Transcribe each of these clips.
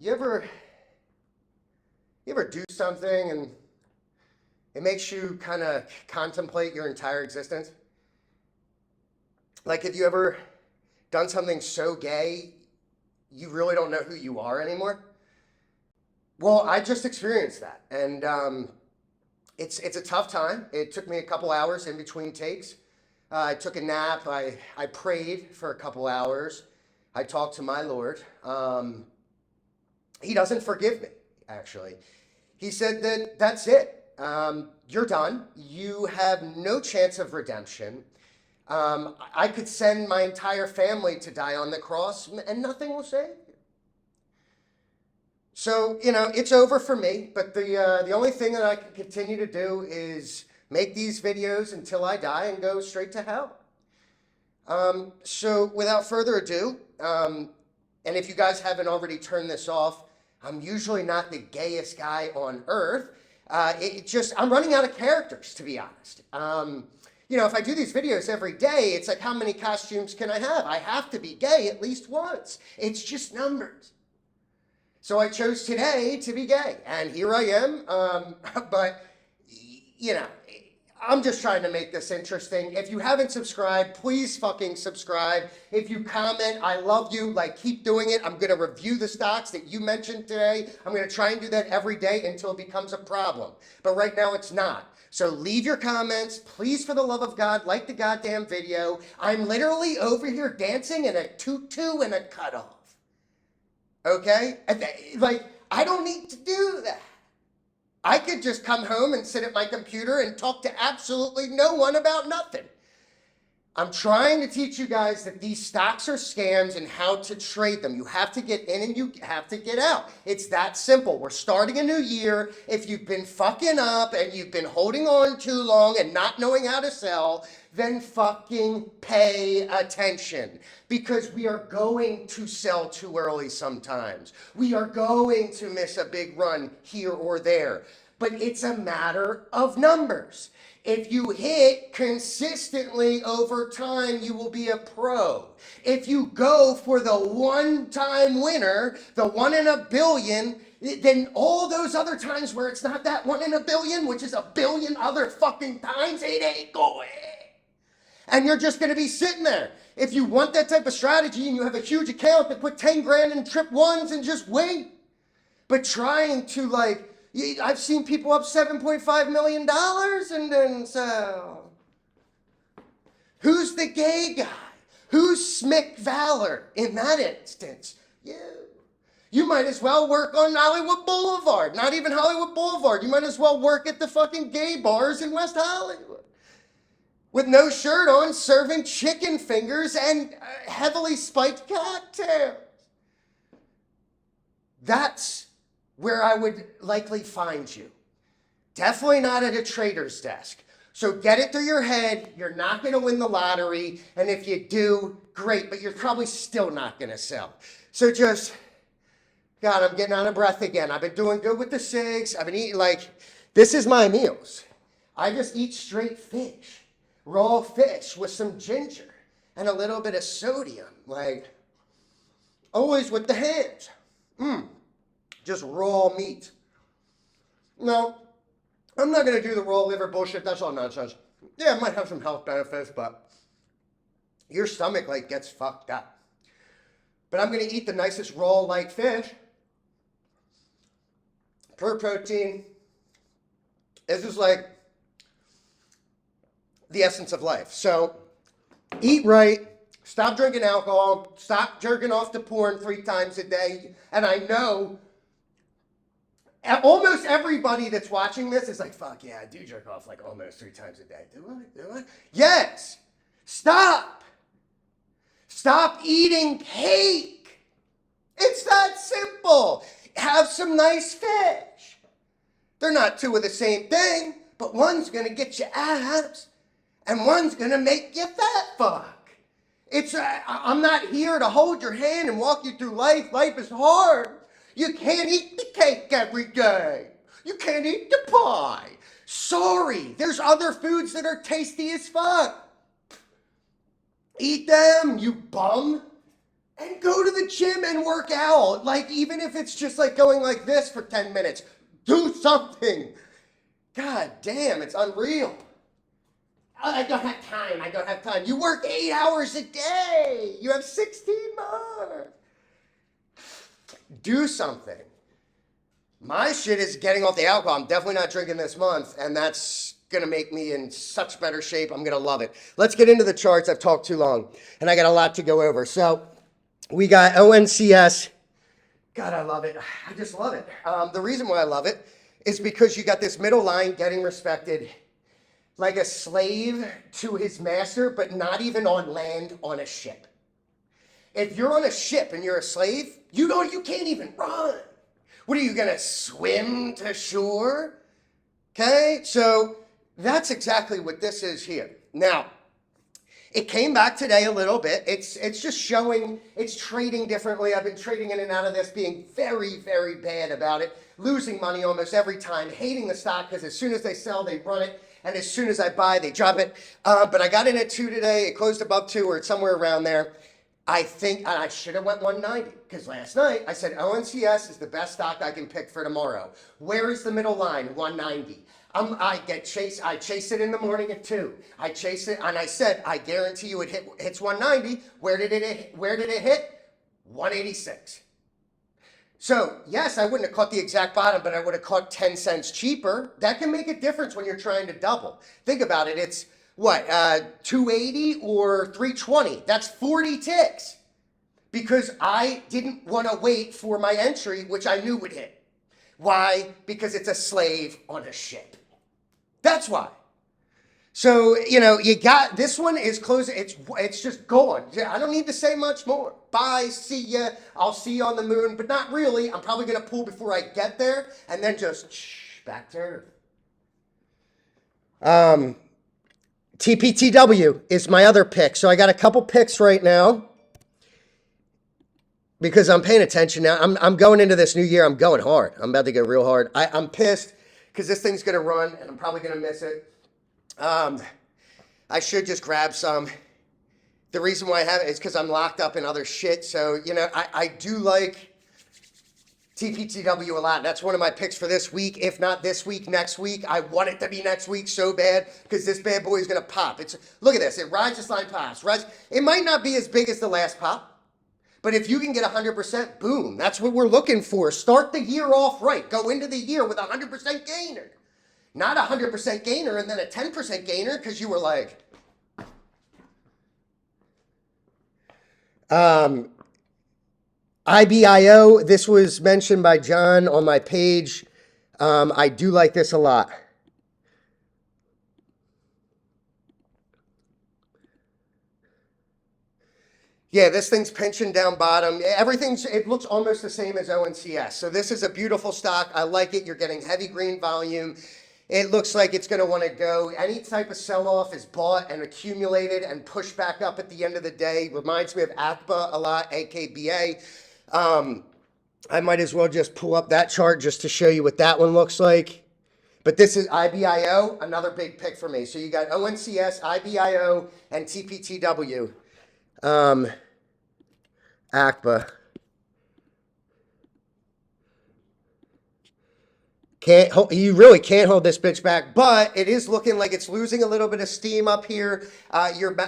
You ever do something and it makes you kind of contemplate your entire existence? Like, have you ever done something so gay you really don't know who you are anymore? Well, I just experienced that, and it's a tough time. It took me a couple hours in between takes. I took a nap. I prayed for a couple hours. I talked to my Lord. He doesn't forgive me, actually. He said that that's it. You're done. You have no chance of redemption. I could send my entire family to die on the cross and nothing will save you. So, it's over for me, but the only thing that I can continue to do is make these videos until I die and go straight to hell. So without further ado, and if you guys haven't already turned this off, I'm usually not the gayest guy on earth. I'm running out of characters, to be honest. If I do these videos every day, it's like, how many costumes can I have? I have to be gay at least once. It's just numbers. So I chose today to be gay, and here I am. But, I'm just trying to make this interesting. If you haven't subscribed, please fucking subscribe. If you comment, I love you. Keep doing it. I'm going to review the stocks that you mentioned today. I'm going to try and do that every day until it becomes a problem. But right now it's not. So leave your comments. Please, for the love of God, like the goddamn video. I'm literally over here dancing in a tutu and a cutoff. Okay? I don't need to do that. I could just come home and sit at my computer and talk to absolutely no one about nothing. I'm trying to teach you guys that these stocks are scams and how to trade them. You have to get in and you have to get out. It's that simple. We're starting a new year. If you've been fucking up and you've been holding on too long and not knowing how to sell, then fucking pay attention, because we are going to sell too early sometimes. We are going to miss a big run here or there, but it's a matter of numbers. If you hit consistently over time, you will be a pro. If you go for the one-time winner, the 1 in a billion, then all those other times where it's not that 1 in a billion, which is a billion other fucking times, it ain't going. And you're just going to be sitting there. If you want that type of strategy and you have a huge account, then put 10 grand in trip ones and just wait. But trying to I've seen people up $7.5 million and then so. Who's the gay guy? Who's Smick Valor in that instance? You. You might as well work on Hollywood Boulevard. Not even Hollywood Boulevard. You might as well work at the fucking gay bars in West Hollywood. With no shirt on, serving chicken fingers and heavily spiked cocktails. That's where I would likely find you. Definitely not at a trader's desk. So get it through your head, you're not going to win the lottery, and if you do, great, but you're probably still not going to sell. So God, I'm getting out of breath again. I've been doing good with the cigs. I've been eating this is my meals. I just eat straight fish. Raw fish with some ginger and a little bit of sodium, always with the hands. Just raw meat. No, I'm not going to do the raw liver bullshit. That's all nonsense. Yeah, it might have some health benefits, but your stomach gets fucked up. But I'm going to eat the nicest raw fish. Pure protein. This is the essence of life. So eat right, stop drinking alcohol, stop jerking off to porn 3 times a day. And I know almost everybody that's watching this is fuck yeah, I do jerk off almost 3 times a day. Do I? Yes. Stop eating cake. It's that simple. Have some nice fish. They're not two of the same thing, but one's gonna get you abs and one's gonna make you fat fuck. I'm not here to hold your hand and walk you through life. Life is hard. You can't eat the cake every day. You can't eat the pie. Sorry, there's other foods that are tasty as fuck. Eat them, you bum. and go to the gym and work out. Like, even if it's just like going like this for 10 minutes, do something. God damn, it's unreal. I don't have time. I don't have time. You work 8 hours a day. You have 16 more. Do something. My shit is getting off the alcohol. I'm definitely not drinking this month, and that's going to make me in such better shape. I'm going to love it. Let's get into the charts. I've talked too long, and I got a lot to go over. So we got ONCS. God, I love it. I just love it. The reason why I love it is because you got this middle line getting respected like a slave to his master, but not even on land, on a ship. If you're on a ship and you're a slave, you can't even run. What are you gonna swim to shore? Okay, so that's exactly what this is here. Now, it came back today a little bit. It's just showing it's trading differently. I've been trading in and out of this, being very, very bad about it, losing money almost every time, hating the stock because as soon as they sell, they run it. And as soon as I buy, they drop it. But I got in at 2 today. It closed above 2 or it's somewhere around there. I think, and I should have went 190 because last night I said ONCS is the best stock I can pick for tomorrow. Where is the middle line? 190. I chase it in the morning at 2. I chase it, and I said, I guarantee you it hits 190. Where did it hit? 186. So, yes, I wouldn't have caught the exact bottom, but I would have caught 10 cents cheaper. That can make a difference when you're trying to double. Think about it. It's what, 280 or 320? That's 40 ticks because I didn't want to wait for my entry, which I knew would hit. Why? Because it's a slave on a ship. That's why. So, you got, this one is closing. It's just gone. I don't need to say much more. Bye, see ya. I'll see you on the moon, but not really. I'm probably going to pull before I get there and then just back to earth. TPTW is my other pick. So I got a couple picks right now because I'm paying attention now. I'm going into this new year. I'm going hard. I'm about to go real hard. I'm pissed because this thing's going to run and I'm probably going to miss it. I should just grab some. The reason why I have it is because I'm locked up in other shit. So, I do like TPTW a lot. That's one of my picks for this week. If not this week, next week. I want it to be next week so bad because this bad boy is going to pop. Look at this. It rides this line, pops. It might not be as big as the last pop, but if you can get 100%, boom. That's what we're looking for. Start the year off right. Go into the year with 100% gainer. Not a 100% gainer and then a 10% gainer because you were like, IBIO, this was mentioned by John on my page. I do like this a lot. Yeah, this thing's pinching down bottom. It looks almost the same as ONCS. So this is a beautiful stock. I like it. You're getting heavy green volume. It looks like it's going to want to go. Any type of sell-off is bought and accumulated and pushed back up at the end of the day. Reminds me of ACBA a lot, AKBA. I might as well just pull up that chart just to show you what that one looks like. But this is IBIO, another big pick for me. So you got ONCS, IBIO, and TPTW. ACBA. You really can't hold this bitch back, but it is looking like it's losing a little bit of steam up here. Everything's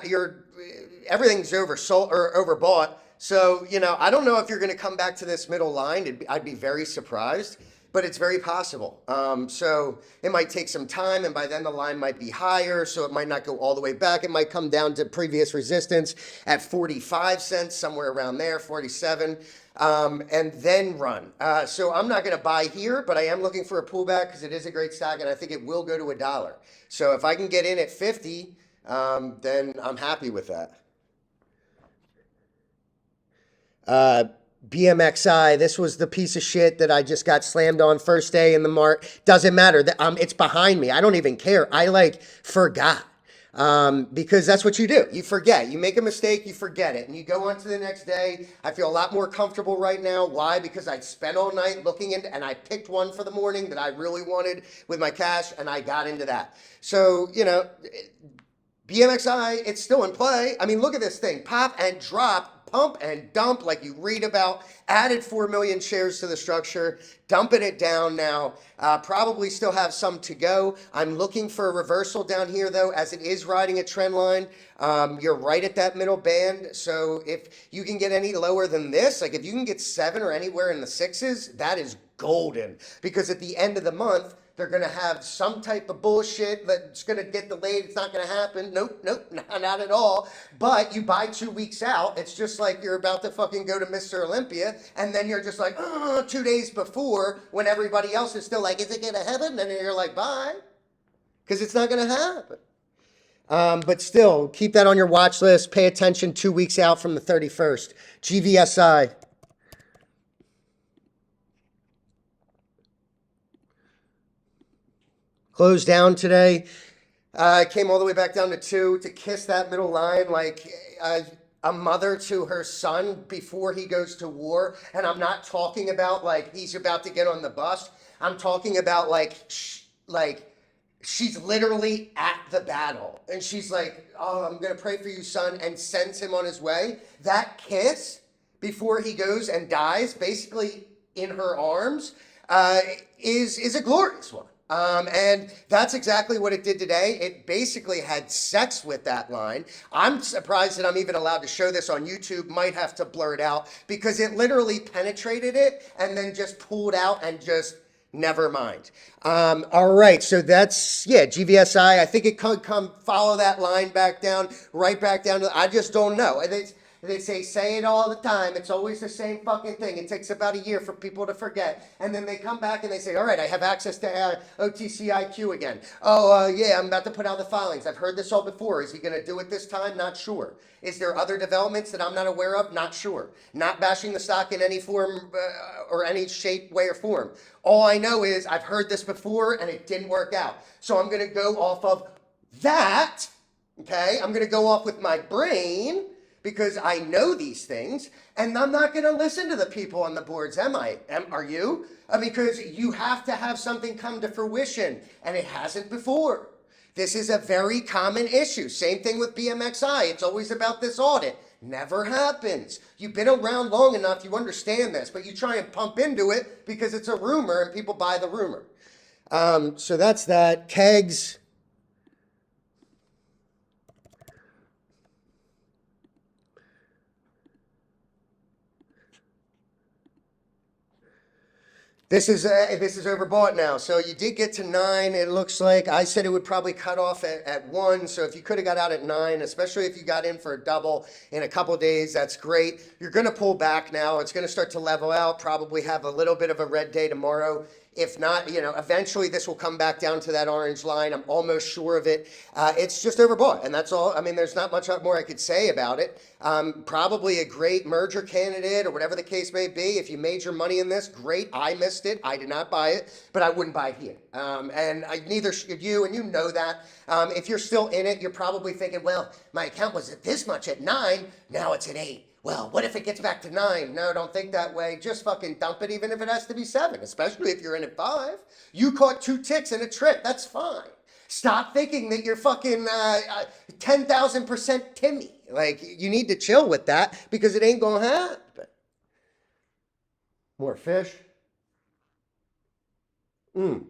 oversold or overbought. So, I don't know if you're going to come back to this middle line. I'd be very surprised, but it's very possible. So it might take some time, and by then the line might be higher, so it might not go all the way back. It might come down to previous resistance at 45 cents, somewhere around there, 47. And then run. So I'm not going to buy here, but I am looking for a pullback because it is a great stock and I think it will go to $1. So if I can get in at 50, then I'm happy with that. BMXI, this was the piece of shit that I just got slammed on first day in the mark. Doesn't matter. It's behind me. I don't even care. I forgot. Because that's what you do. You forget. You make a mistake, you forget it, and you go on to the next day. I feel a lot more comfortable right now. Why? Because I spent all night looking into, and I picked one for the morning that I really wanted with my cash, and I got into that. So, BMXI, it's still in play. I mean, look at this thing. Pop and drop, pump and dump like you read about. Added 4 million shares to the structure, dumping it down now. Probably still have some to go. I'm looking for a reversal down here though, as it is riding a trend line. You're right at that middle band. So if you can get any lower than this, like if you can get 7 or anywhere in the 6s, that is golden. Because at the end of the month, they're going to have some type of bullshit that's going to get delayed. It's not going to happen. Nope, not at all. But you buy 2 weeks out. It's just like you're about to fucking go to Mr. Olympia. And then you're just like, 2 days before when everybody else is still like, is it going to happen? And then you're like, bye. Because it's not going to happen. But still, keep that on your watch list. Pay attention 2 weeks out from the 31st. GVSI. Closed down today. Came all the way back down to 2 to kiss that middle line like a mother to her son before he goes to war. And I'm not talking about like he's about to get on the bus. I'm talking about like she's literally at the battle. And she's like, oh, I'm going to pray for you, son, and sends him on his way. That kiss before he goes and dies, basically in her arms, is a glorious one. And that's exactly what it did today. It basically had sex with that line. I'm surprised that I'm even allowed to show this on YouTube. Might have to blur it out because it literally penetrated it and then just pulled out and just never mind. All right. So that's, yeah, GVSI. I think it could come follow that line back down, right back down to, I just don't know. They say it all the time. It's always the same fucking thing. It takes about a year for people to forget. And then they come back and they say, all right, I have access to OTCIQ again. Oh, yeah, I'm about to put out the filings. I've heard this all before. Is he going to do it this time? Not sure. Is there other developments that I'm not aware of? Not sure. Not bashing the stock in any form or any shape, way, or form. All I know is I've heard this before and it didn't work out. So I'm going to go off of that, okay? I'm going to go off with my brain because I know these things, and I'm not going to listen to the people on the boards, am I? Are you? Because you have to have something come to fruition, and it hasn't before. This is a very common issue. Same thing with BMXI. It's always about this audit. Never happens. You've been around long enough, you understand this, but you try and pump into it because it's a rumor, and people buy the rumor. So that's that. Kegs. This is overbought now. So you did get to 9. It looks like I said it would probably cut off at 1. So if you could have got out at 9, especially if you got in for a double in a couple days, that's great. You're going to pull back now. It's going to start to level out. Probably have a little bit of a red day tomorrow. If not, eventually this will come back down to that orange line. I'm almost sure of it. It's just overbought, and that's all. I mean, there's not much more I could say about it. Probably a great merger candidate or whatever the case may be. If you made your money in this, great. I missed it. I did not buy it, but I wouldn't buy it here. And neither should you, and you know that. If you're still in it, you're probably thinking, well, my account was at this much at 9. Now it's at 8. Well, what if it gets back to 9? No, don't think that way. Just fucking dump it, even if it has to be 7, especially if you're in at 5. You caught 2 ticks in a trip. That's fine. Stop thinking that you're fucking 10,000% Timmy. Like, you need to chill with that because it ain't going to happen. More fish. The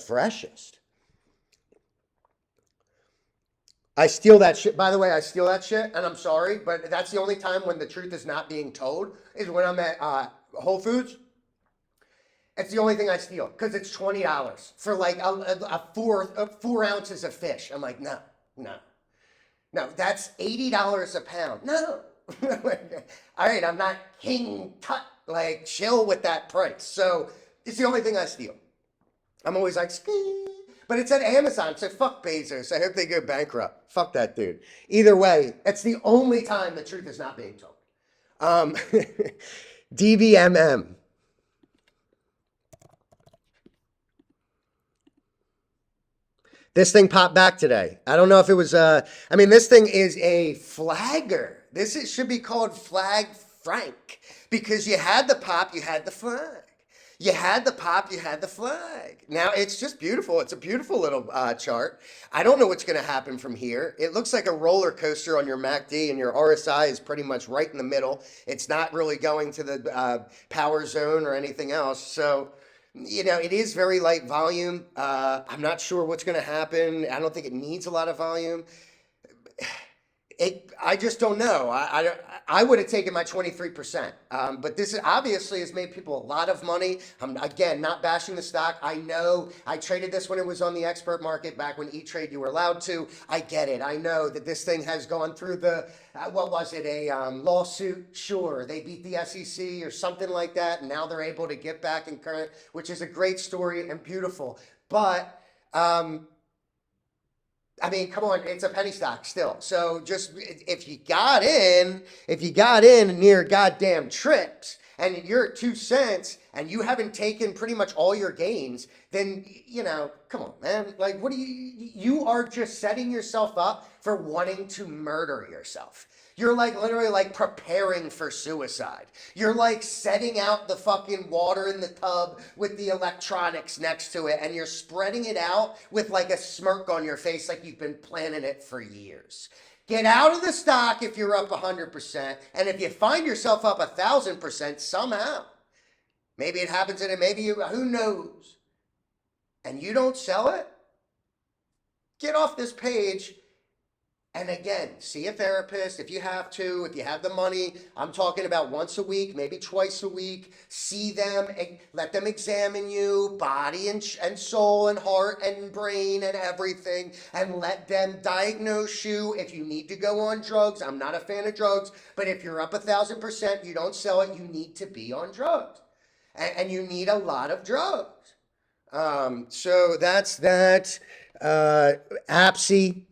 freshest. I steal that shit. By the way, I steal that shit, and I'm sorry, but that's the only time when the truth is not being told is when I'm at Whole Foods. It's the only thing I steal because it's $20 for like a 4 ounces of fish. I'm like, no, that's $80 a pound. No. All right, I'm not King Tut. Like, chill with that price. So it's the only thing I steal. I'm always like, ski. But it's at Amazon, so fuck Bezos. I hope they go bankrupt. Fuck that dude. Either way, it's the only time the truth is not being told. DVMM. This thing popped back today. I don't know if it was, this thing is a flagger. Should be called Flag Frank because you had the pop, you had the flag. You had the pop, you had the flag. Now it's just beautiful. It's a beautiful little chart. I don't know what's going to happen from here. It looks like a roller coaster on your MACD, and your RSI is pretty much right in the middle. It's not really going to the power zone or anything else. So, you know, it is very light volume. I'm not sure what's going to happen. I don't think it needs a lot of volume. I just don't know. I would have taken my 23%. But this obviously has made people a lot of money. I'm, again, not bashing the stock. I know I traded this when it was on the expert market back when E-Trade you were allowed to. I get it. I know that this thing has gone through the, what was it, a lawsuit? Sure. They beat the SEC or something like that. And now they're able to get back in current, which is a great story and beautiful. But, I mean, come on, it's a penny stock still. So just if you got in near goddamn trips and you're at 2 cents and you haven't taken pretty much all your gains, then, you know, come on, man. Like, what do you are just setting yourself up for wanting to murder yourself. You're like literally like preparing for suicide. You're like setting out the fucking water in the tub with the electronics next to it, and you're spreading it out with like a smirk on your face like you've been planning it for years. Get out of the stock if you're up 100%, and if you find yourself up 1,000% somehow, maybe it happens in it, maybe you, who knows, and you don't sell it, get off this page. And again, see a therapist if you have to, if you have the money. I'm talking about once a week, maybe twice a week. See them, let them examine you, body and soul and heart and brain and everything, and let them diagnose you if you need to go on drugs. I'm not a fan of drugs, but if you're up 1,000%, you don't sell it, you need to be on drugs. And you need a lot of drugs. So that's that. APSI.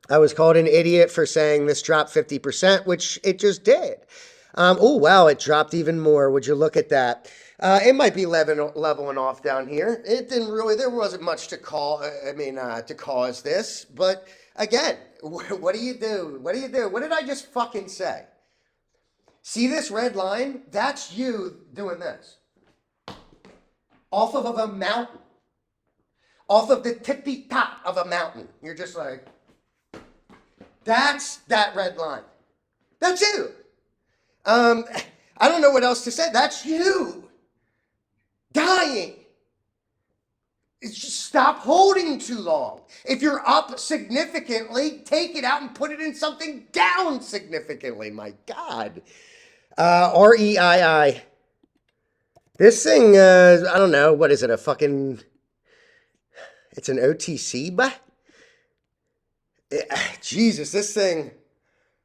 I was called an idiot for saying this dropped 50%, which it just did. Oh, wow, it dropped even more. Would you look at that? It might be leveling off down here. It didn't really, there wasn't much to to cause this. But again, what do you do? What do you do? What did I just fucking say? See this red line? That's you doing this. Off of a mountain. Off of the tippy top of a mountain. You're just like... That's that red line. That's you. I don't know what else to say. That's you. Dying. It's just stop holding too long. If you're up significantly, take it out and put it in something down significantly. My God. REII. This thing, I don't know. What is it? It's an OTC, but... Jesus, this thing,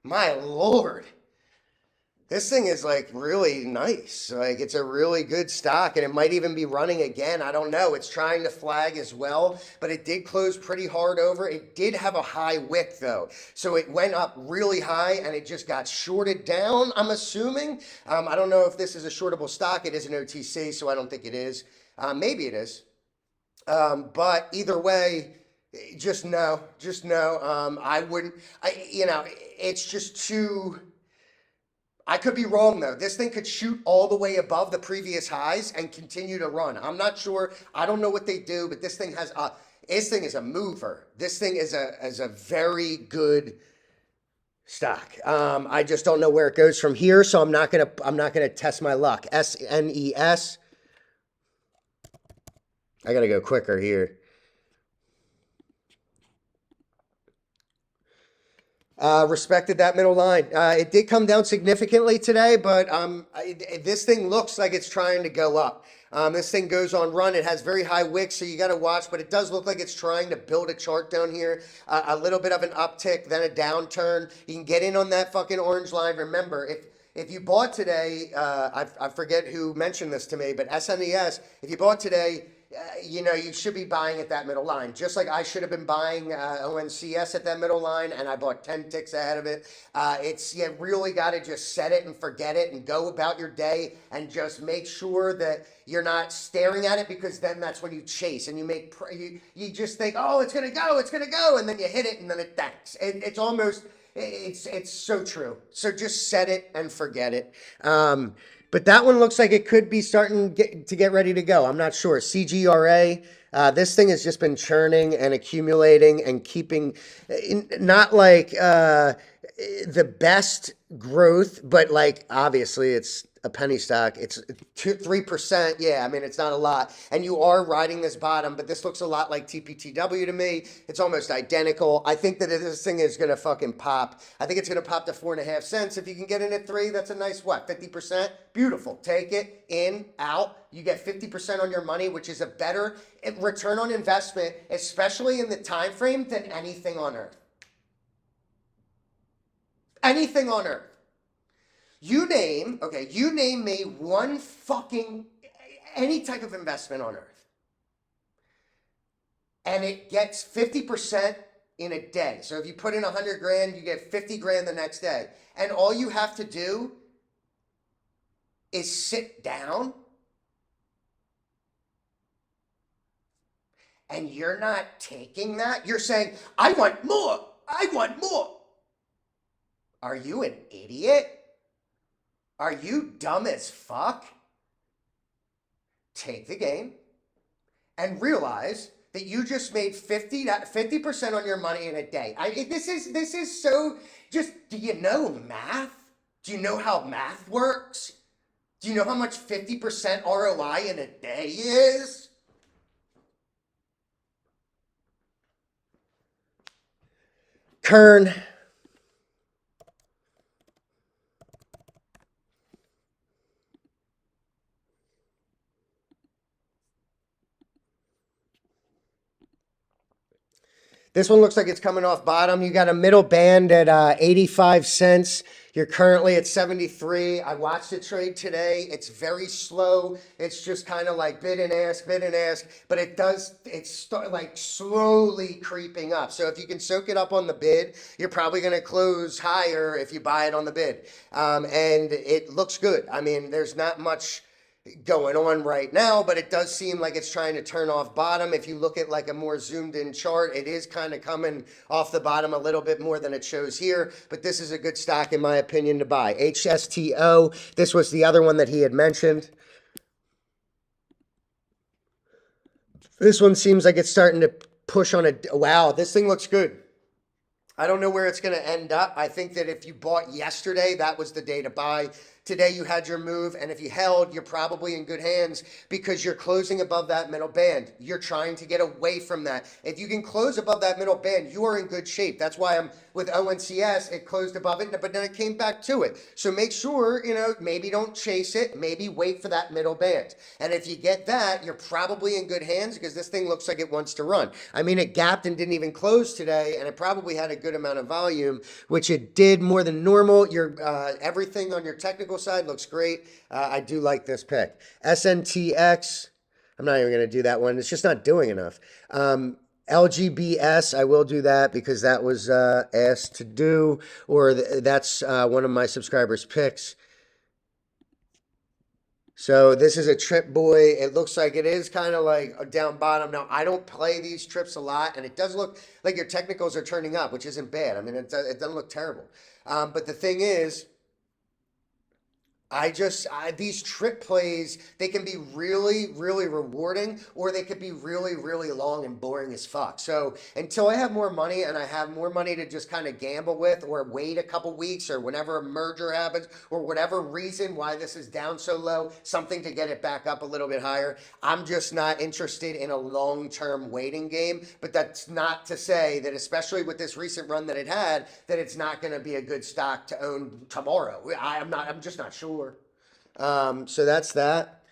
my Lord, this thing is like really nice. Like it's a really good stock, and it might even be running again. I don't know. It's trying to flag as well, but it did close pretty hard over. It did have a high wick though. So it went up really high and it just got shorted down, I'm assuming. I don't know if this is a shortable stock. It is an OTC, so I don't think it is. Maybe it is. But either way, just no. I wouldn't, it's just too, I could be wrong though. This thing could shoot all the way above the previous highs and continue to run. I'm not sure. I don't know what they do, but this thing is a mover. This thing is a very good stock. I just don't know where it goes from here. So I'm not going to test my luck. SNES. I got to go quicker here. Respected that middle line. It did come down significantly today, but this thing looks like it's trying to go up. This thing goes on run. It has very high wicks, so you got to watch, but it does look like it's trying to build a chart down here. A little bit of an uptick, then a downturn. You can get in on that fucking orange line. Remember, if you bought today, I forget who mentioned this to me, but SNES, if you bought today, you should be buying at that middle line. Just like I should have been buying ONCS at that middle line, and I bought 10 ticks ahead of it. You really got to just set it and forget it and go about your day and just make sure that you're not staring at it, because then that's when you chase and you just think, oh, it's going to go, and then you hit it and then it tanks. It's It's so true. So just set it and forget it. But that one looks like it could be starting to get ready to go. I'm not sure. CGRA. This thing has just been churning and accumulating and keeping, not like the best growth, but like obviously it's a penny stock. It's 3%. Yeah, I mean it's not a lot, and you are riding this bottom, but this looks a lot like TPTW to me. It's almost identical. I think that this thing is gonna fucking pop. I think it's gonna pop to 4.5 cents. If you can get in at 3, that's a nice what, 50%. Beautiful. Take it in, out. You get 50% on your money, which is a better return on investment, especially in the time frame, than anything on earth. Anything on earth. You name me one fucking, any type of investment on earth, and it gets 50% in a day. So if you put in 100 grand, you get 50 grand the next day. And all you have to do is sit down, and you're not taking that. You're saying, I want more. I want more. Are you an idiot? Are you dumb as fuck? Take the game and realize that you just made 50% on your money in a day. This is so, just, do you know math? Do you know how math works? Do you know how much 50% ROI in a day is? Kern. This one looks like it's coming off bottom. You got a middle band at 85 cents. You're currently at 73. I watched it trade today. It's very slow. It's just kind of like bid and ask, but it's like slowly creeping up. So if you can soak it up on the bid, you're probably going to close higher if you buy it on the bid. And it looks good. I mean, there's not much going on right now, but it does seem like it's trying to turn off bottom. If you look at like a more zoomed in chart, it is kind of coming off the bottom a little bit more than it shows here, but this is a good stock in my opinion to buy. HSTO, this was the other one that he had mentioned. This one seems like it's starting to push on a, wow, this thing looks good. I don't know where it's going to end up. I think that if you bought yesterday, that was the day to buy. Today you had your move, and if you held, you're probably in good hands because you're closing above that middle band. You're trying to get away from that. If you can close above that middle band, you are in good shape. That's why I'm with ONCS. It closed above it, but then it came back to it. So make sure, maybe don't chase it. Maybe wait for that middle band. And if you get that, you're probably in good hands because this thing looks like it wants to run. I mean, it gapped and didn't even close today, and it probably had a good amount of volume, which it did more than normal. Your everything on your technical side looks great. I do like this pick. SNTX, I'm not even going to do that one. It's just not doing enough. LGBS, I will do that because that was asked to do, or that's one of my subscribers' picks. So this is a trip boy. It looks like it is kind of like a down bottom. Now, I don't play these trips a lot, and it does look like your technicals are turning up, which isn't bad. I mean, it doesn't look terrible. But the thing is, these trip plays, they can be really, really rewarding, or they could be really, really long and boring as fuck. So until I have more money and I have more money to just kind of gamble with, or wait a couple weeks, or whenever a merger happens, or whatever reason why this is down so low, something to get it back up a little bit higher, I'm just not interested in a long-term waiting game. But that's not to say that, especially with this recent run that it had, that it's not going to be a good stock to own tomorrow. I'm just not sure. So that's that.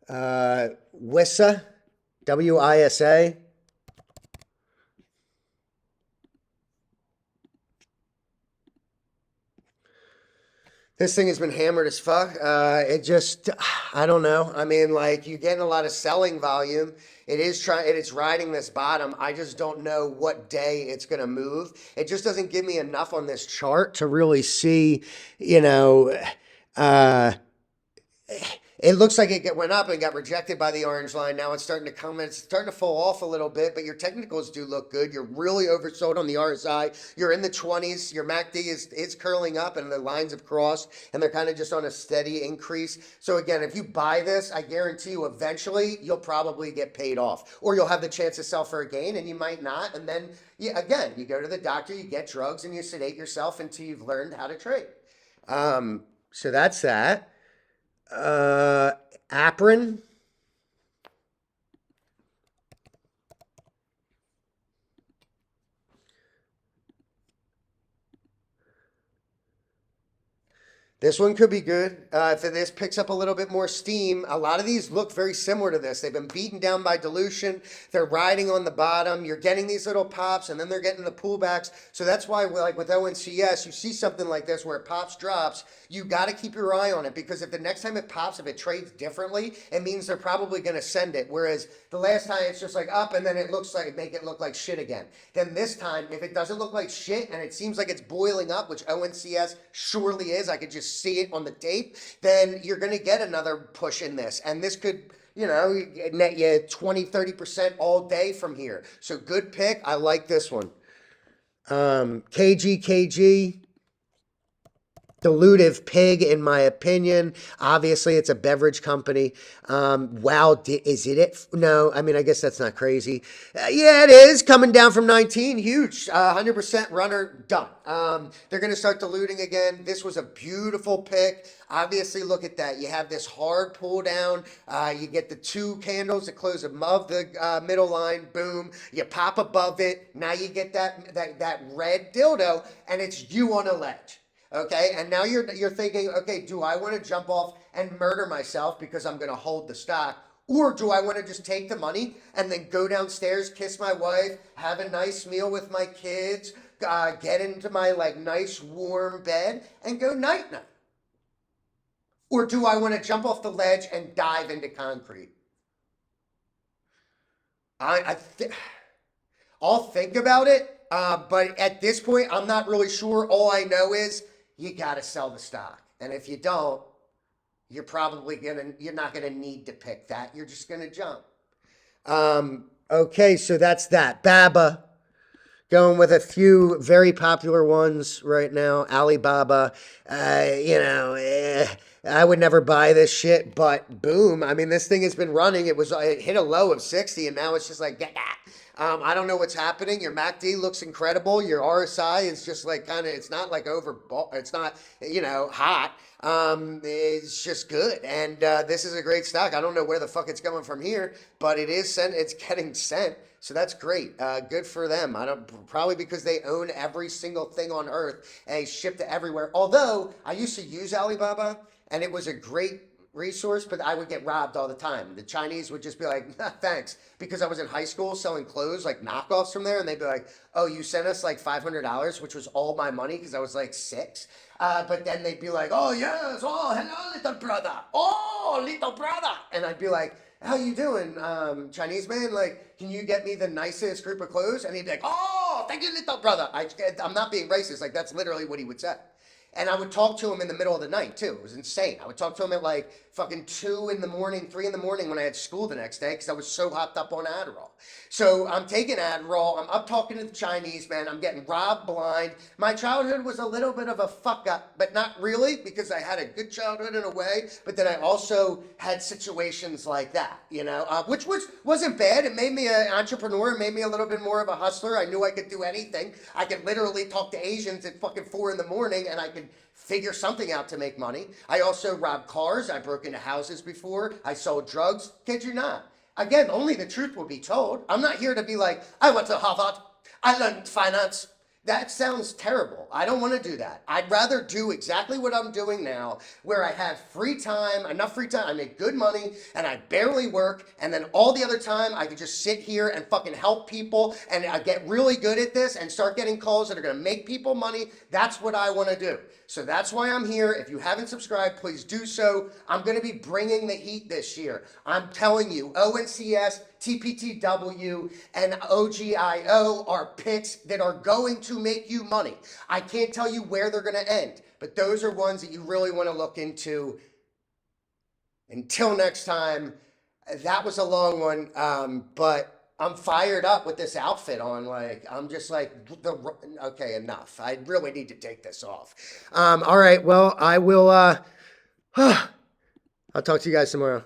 WISA, WISA. This thing has been hammered as fuck. I don't know. I mean, like, you're getting a lot of selling volume. It's riding this bottom. I just don't know what day it's going to move. It just doesn't give me enough on this chart to really see, It looks like went up and got rejected by the orange line. Now it's starting to come and it's starting to fall off a little bit, but your technicals do look good. You're really oversold on the RSI. You're in the 20s. Your MACD is curling up and the lines have crossed and they're kind of just on a steady increase. So again, if you buy this, I guarantee you eventually you'll probably get paid off or you'll have the chance to sell for a gain and you might not. And then again, you go to the doctor, you get drugs and you sedate yourself until you've learned how to trade. So that's that. Aprin. This one could be good. If this picks up a little bit more steam, a lot of these look very similar to this. They've been beaten down by dilution. They're riding on the bottom. You're getting these little pops, and then they're getting the pullbacks. So that's why, like with ONCS, you see something like this where it pops, drops. You got to keep your eye on it because if the next time it pops, if it trades differently, it means they're probably going to send it. Whereas the last time it's just like up, and then it looks like make it look like shit again. Then this time, if it doesn't look like shit and it seems like it's boiling up, which ONCS surely is, I could just see it on the tape, then you're going to get another push in this. And this could, net you 20-30% all day from here. So good pick. I like this one. KG. Dilutive pig, in my opinion. Obviously, it's a beverage company. Wow, is it? No, I mean, I guess that's not crazy. Yeah, it is. Coming down from 19, huge. 100% runner, done. They're going to start diluting again. This was a beautiful pick. Obviously, look at that. You have this hard pull down. You get the two candles that close above the middle line. Boom. You pop above it. Now you get that red dildo, and it's you on a ledge. Okay, and now you're thinking, okay, do I want to jump off and murder myself because I'm going to hold the stock? Or do I want to just take the money and then go downstairs, kiss my wife, have a nice meal with my kids, get into my nice warm bed and go night-night? Or do I want to jump off the ledge and dive into concrete? I'll think about it, but at this point, I'm not really sure. All I know is you got to sell the stock. And if you don't, you're not going to need to pick that. You're just going to jump. Okay, so that's that. BABA. Going with a few very popular ones right now. Alibaba, I would never buy this shit, but boom. I mean, this thing has been running. It hit a low of 60 and now it's just like, I don't know what's happening. Your MACD looks incredible. Your RSI is just it's not it's not, hot. It's just good. And this is a great stock. I don't know where the fuck it's going from here, but it's getting sent. So that's great. Good for them. Probably because they own every single thing on earth and they ship to everywhere. Although I used to use Alibaba and it was a great resource, but I would get robbed all the time. The Chinese would just be like, nah, thanks. Because I was in high school selling clothes, knockoffs from there. And they'd be like, oh, you sent us $500, which was all my money because I was 6. But then they'd be like, oh, yes. Oh, hello, little brother. Oh, little brother. And I'd be like, how you doing, Chinese man? Can you get me the nicest group of clothes? And he'd be like, oh, thank you, little brother. I'm not being racist. That's literally what he would say. And I would talk to him in the middle of the night, too. It was insane. I would talk to him at fucking 2 in the morning, 3 in the morning when I had school the next day because I was so hopped up on Adderall. So I'm taking Adderall. I'm up talking to the Chinese man. I'm getting robbed blind. My childhood was a little bit of a fuck up, but not really because I had a good childhood in a way. But then I also had situations like that, which wasn't bad. It made me an entrepreneur. It made me a little bit more of a hustler. I knew I could do anything. I could literally talk to Asians at fucking 4 in the morning and I could figure something out to make money. I also robbed cars. I broke into houses before. I sold drugs. Kid you not. Again, only the truth will be told. I'm not here to be like, I went to Harvard. I learned finance. That sounds terrible. I don't want to do that. I'd rather do exactly what I'm doing now, where I have free time, enough free time, I make good money, and I barely work, and then all the other time I can just sit here and fucking help people, and I get really good at this and start getting calls that are going to make people money. That's what I want to do. So that's why I'm here. If you haven't subscribed, please do so. I'm going to be bringing the heat this year. I'm telling you, ONCS, TPTW, and OGIO are picks that are going to make you money. I can't tell you where they're going to end, but those are ones that you really want to look into Until next time, that was a long one, but I'm fired up with this outfit on. Like, I'm just like, okay, enough. I really need to take this off. All right, well, I will, I'll talk to you guys tomorrow.